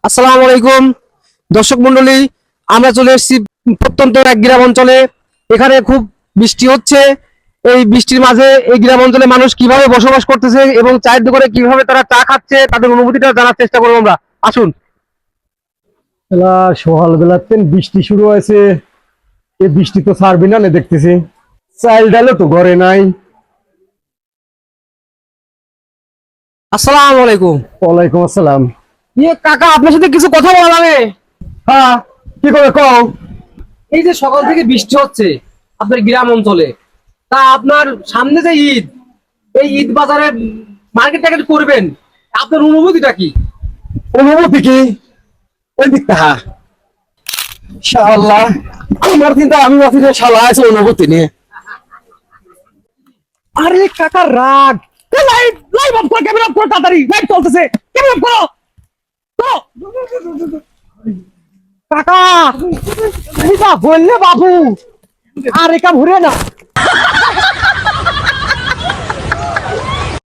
আসসালামু আলাইকুম দর্শক মন্ডলী, আমরা চলে এসেছি প্রত্যন্ত এক গ্রাম অঞ্চলে। এখানে খুব বৃষ্টি হচ্ছে। এই বৃষ্টির মাঝে এই গ্রাম অঞ্চলে মানুষ কিভাবে বসবাস করতেছে এবং চায়ের দোকানে কিভাবে তারা চা খাচ্ছে তাদের অনুভূতিটা জানার চেষ্টা করবো আমরা। আসুন। সকালবেলা বৃষ্টি শুরু হয়েছে। এই বৃষ্টি তো ছাড়বি না দেখতেছি। চাল ডালও তো ঘরে নাই। আসসালামু আলাইকুম। ওয়ালাইকুম আসসালাম। কাকা, আপনার সাথে কিছু কথা বলা যাবে? হ্যাঁ, কি করে কও? এই যে সকাল থেকে বৃষ্টি হচ্ছে আপনার গ্রাম অঞ্চলে, তা আপনার সামনে যে ঈদ, এই ঈদ বাজারে মার্কেট টার্গেট করবেন, আপনার অনুভূতিটা কি? অনুভূতি কি? ওই দিকটা শালা আমার চিন্তা, আমি ভাবছি যে শালা আছে অনুভূতি নিয়ে। আরে কাকা রাগ, লাইভ লাইভ অফ করো, ক্যামেরা অফ করো, তাড়াতাড়ি লাইভ চলতেছে, ক্যামেরা অফ করো তো। কাকা, বললে বাবু আর একা ঘুরে না।